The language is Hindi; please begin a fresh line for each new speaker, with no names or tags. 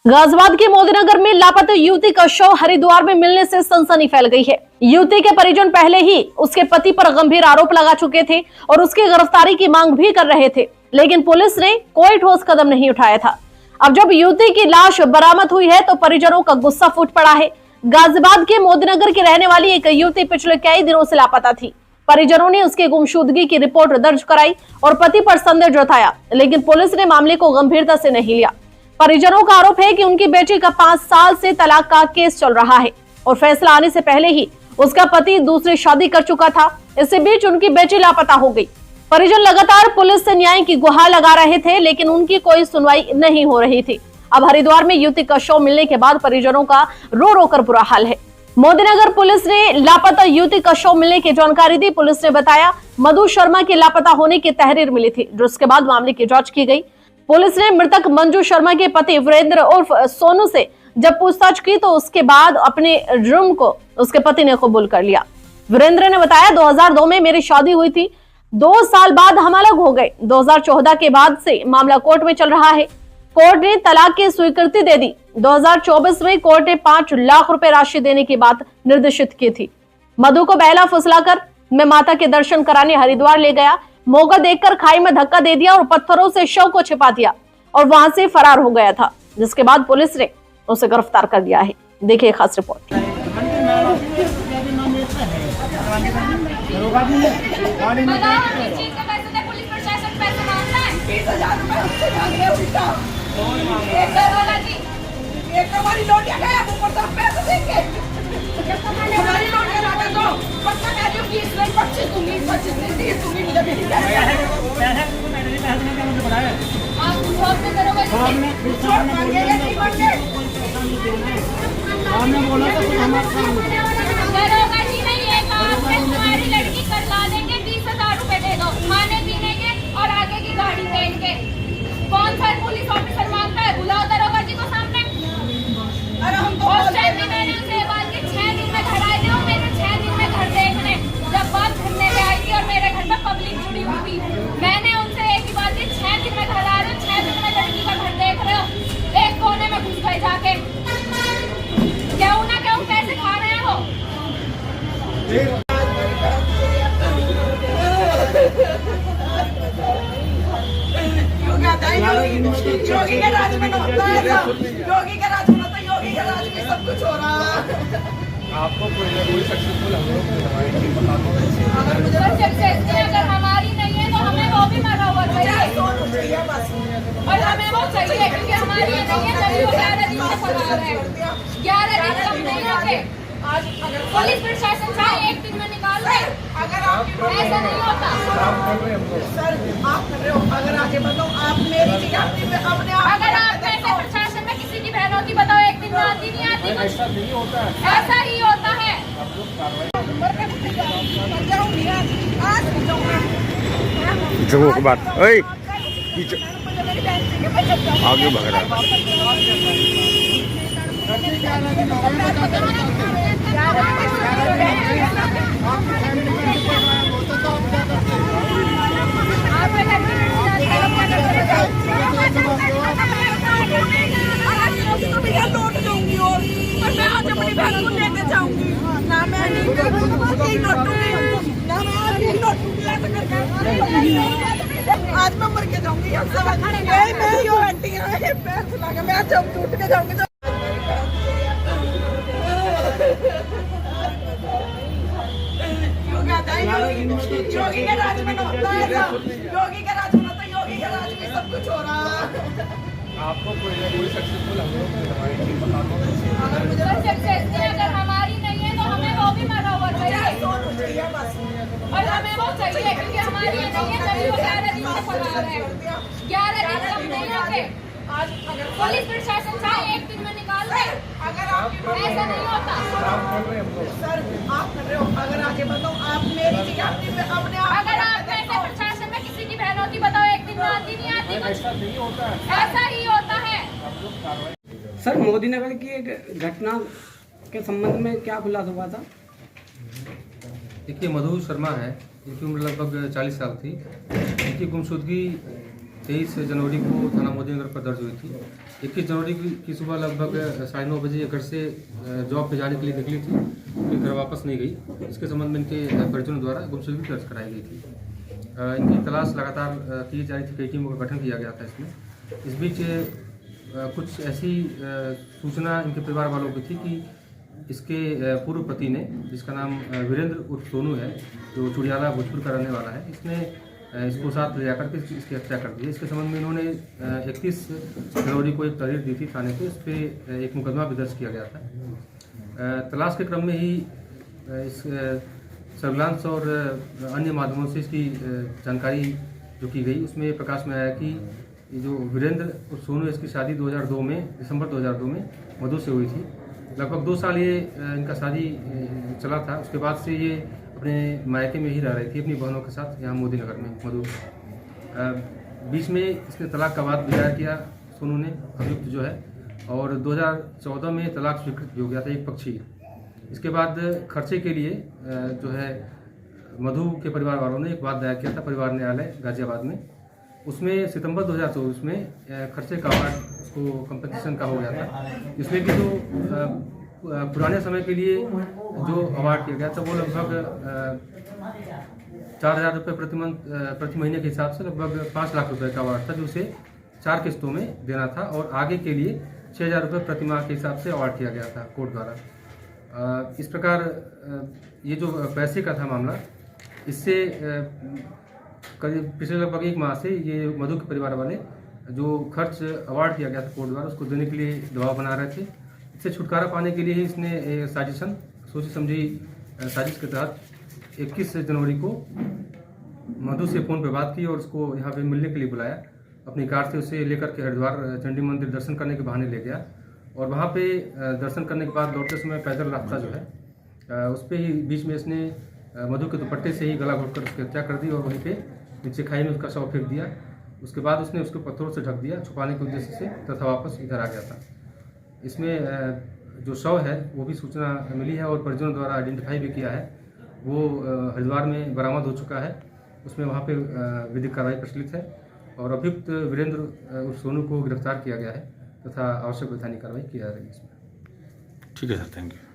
गाजियाबाद के मोदीनगर में लापता युवती का शव हरिद्वार में मिलने से सनसनी फैल गई है। युवती के परिजन पहले ही उसके पति पर गंभीर आरोप लगा चुके थे और उसकी गिरफ्तारी की मांग भी कर रहे थे, लेकिन पुलिस ने कोई ठोस कदम नहीं उठाया था। अब जब युवती की लाश बरामद हुई है तो परिजनों का गुस्सा फूट पड़ा है। गाजियाबाद के मोदीनगर की रहने वाली एक युवती पिछले कई दिनों से लापता थी। परिजनों ने उसकी गुमशुदगी की रिपोर्ट दर्ज कराई और पति पर संदेह जताया, लेकिन पुलिस ने मामले को गंभीरता से नहीं लिया। परिजनों का आरोप है कि उनकी बेटी का 5 साल से तलाक का केस चल रहा है और फैसला आने से पहले ही उसका पति दूसरी शादी कर चुका था। इसी बीच उनकी बेटी लापता हो गई। परिजन लगातार पुलिस से न्याय की गुहार लगा रहे थे, लेकिन उनकी कोई सुनवाई नहीं हो रही थी। अब हरिद्वार में युवती का शव मिलने के बाद परिजनों का रो रो कर बुरा हाल है। मोदीनगर पुलिस ने लापता युवती का शव मिलने की जानकारी दी। पुलिस ने बताया मधु शर्मा के लापता होने की तहरीर मिली थी, जिसके बाद मामले की जांच की गई। पुलिस ने मृतक मंजू शर्मा के पति वीरेंद्र उर्फ सोनू से जब पूछताछ की तो उसके बाद अपने जुर्म को उसके पति ने कबूल कर लिया। वीरेंद्र ने बताया 2002 में मेरी शादी हुई थी, 2 साल बाद हम अलग हो गए। 2014 के बाद से मामला कोर्ट में चल रहा है। कोर्ट ने तलाक की स्वीकृति दे दी। 2024 में कोर्ट ने 5 लाख रुपए राशि देने की बात निर्देशित की थी। मधु को बहला फुसलाकर मैं माता के दर्शन कराने हरिद्वार ले गया। मौका देखकर खाई में धक्का दे दिया और पत्थरों से शव को छिपा दिया और वहां से फरार हो गया था, जिसके बाद पुलिस ने उसे गिरफ्तार कर लिया है। देखिए खास रिपोर्ट।
तुम्हारी लड़की कर ला देंगे, 20,000 रुपए दे दो, खाने पीने के और आगे की गाड़ी पहन के। कौन सा पुलिस ऑफिसर मांगता है? बुलाओ दरोगा जी को सामने। अरे हम तो मैंने उनसे बात की 6 दिन में घर आए थे, मेरे 6 दिन में घर देखने। जब बात घूमने पे आई थी और मेरे घर में पब्लिक जुड़ी हुई थी, मैंने उनसे एक ही बात की 6 दिन में घर आ रहे हो, 6 दिन में लड़की का घर देख रहे हो, एक कोने में घुस गए जाके। क्यों ना क्यों पैसे खा रहे हो? योगी के राज में होता है, योगी के राज में होता है, योगी के राज में सब कुछ हो रहा है।
आपको कोई ना कोई सक्सेसफुल हम लोग बता दो।
अगर हमारी नहीं है तो हमें वो भी मरा हुआ चाहिए और हमें वो चाहिए, क्योंकि हमारी नहीं है तभी वो 11 दिन से फरार है। 11 दिन तक नहीं होते। पुलिस प्रशासन चाहे 1 दिन में निकाल दे, अगर ऐसा नहीं होता।
सर
आप कर रहे हो, अगर आगे बताओ आप मेरी जगह अपने अगर आप ऐसे प्रशासन में किसी की बहन होती बताओ 1 दिन में आती नहीं आती।
ऐसा नहीं होता है,
ऐसा ही होता है।
जगह की बात आगे बढ़ रहा
लौट जाऊंगी और मैं आज अपनी बहन को लेके जाऊंगी ना। मैं नहीं ना मैं आज मैं मर के जाऊंगी। मैं यो आंटी पैर सुना के मैं जब टूट के जाऊंगी। योगी के राज में होता है, योगी के राज में होता है, योगी के राज में सब कुछ हो रहा है।
आपको कोई ना कोई सक्सेसफुल हम लोग बता दो।
अगर हमारी नहीं है तो हमें वो भी मरा हुआ चाहिए और हमें वो चाहिए, क्योंकि हमारी नहीं है तभी वो 11 दिन से फरार है। 11 दिन तक नहीं होते। पुलिस प्रशासन चाहे 1 दिन में निकाल दे, अगर ऐसा नहीं होता।
सर आप कर रहे हो, अगर आगे बताओ आप मेरी जगह अपने
अगर आप ऐसे प्रशासन में किसी की बहन होती बताओ 1 दिन में आती नहीं आती।
ऐसा नहीं होता है,
ऐसा ही होता है।
सर मोदीनगर की एक घटना के संबंध में क्या खुलासा हुआ था?
देखिए मधु शर्मा है, इनकी उम्र लगभग 40 साल थी। इनकी गुमशुदगी
23 जनवरी को थाना मोदी नगर पर दर्ज हुई थी। 21 जनवरी की सुबह लगभग 9:30 बजे घर से जॉब पे जाने के लिए निकली थी, फिर घर वापस नहीं गई। इसके संबंध में इनके परिजनों द्वारा गुमशुदगी दर्ज कराई गई थी। इनकी तलाश लगातार की जा रही थी, कई टीमों का गठन किया गया था इसमें। इस बीच कुछ ऐसी सूचना इनके परिवार वालों की थी कि इसके पूर्व पति ने, जिसका नाम वीरेंद्र उर्फ सोनू है, जो चुड़ियाला भोजपुर का रहने वाला है, इसने इसको साथ ले जाकर के इसकी हत्या कर दी। इसके संबंध में इन्होंने 31 जनवरी को एक तहरीर दी थी थाने को। इस पर एक मुकदमा भी दर्ज किया गया था। तलाश के क्रम में ही इस सर्विलांस और अन्य माध्यमों से इसकी जानकारी जो की गई, उसमें प्रकाश में आया कि ये जो वीरेंद्र और सोनू, इसकी शादी 2002 में, दिसंबर 2002 में मधु से हुई थी। लगभग 2 साल ये इनका शादी चला था। उसके बाद से ये अपने मायके में ही रह रही थी अपनी बहनों के साथ, यहाँ मोदी नगर में मधु। बीच में इसने तलाक का वाद भी दायर किया सोनू ने, अभियुक्त जो है, और 2014 में तलाक स्वीकृत हो गया था एक पक्षी। इसके बाद खर्चे के लिए जो है मधु के परिवार वालों ने एक वाद दायर किया था परिवार न्यायालय गाजियाबाद में। उसमें सितंबर 2024 में खर्चे का अवार्ड उसको कंपनसेशन का हो गया था, जिसमें कि जो पुराने समय के लिए जो अवार्ड किया गया था वो लगभग 4,000 रुपये प्रति महीने के हिसाब से लगभग 5 लाख रुपए का अवार्ड था, जो उसे 4 किस्तों में देना था, और आगे के लिए 6,000 रुपये प्रति माह के हिसाब से अवार्ड किया गया था कोर्ट द्वारा। इस प्रकार ये जो पैसे का था मामला, इससे करीब पिछले लगभग 1 माह से ये मधु के परिवार वाले जो खर्च अवार्ड किया गया था कोर्ट द्वारा, उसको देने के लिए दबाव बना रहे थे। इससे छुटकारा पाने के लिए ही इसने साजिशन, सोची समझी साजिश के तहत 21 जनवरी को मधु से फ़ोन पर बात की और उसको यहाँ पे मिलने के लिए बुलाया। अपनी कार से उसे लेकर के हरिद्वार चंडी मंदिर दर्शन करने के बहाने ले गया, और वहाँ पे दर्शन करने के बाद लौटते समय पैदल रास्ता जो है उस पर ही बीच में इसने मधु के दुपट्टे से ही गला घोटकर उसकी हत्या कर दी और वहीं पे नीचे खाई में उसका शव फेंक दिया। उसके बाद उसने उसको पत्थरों से ढक दिया छुपाने के उद्देश्य से, तथा वापस इधर आ गया था। इसमें जो शव है वो भी सूचना मिली है और परिजनों द्वारा आइडेंटिफाई भी किया है, वो हरिद्वार में बरामद हो चुका है। उसमें वहाँ पे विधिक कार्रवाई प्रचलित है और अभियुक्त वीरेंद्र उर्फ सोनू को गिरफ्तार किया गया है तथा आवश्यक वैधानिक कार्रवाई की जा रही है इसमें।
ठीक है सर, थैंक यू।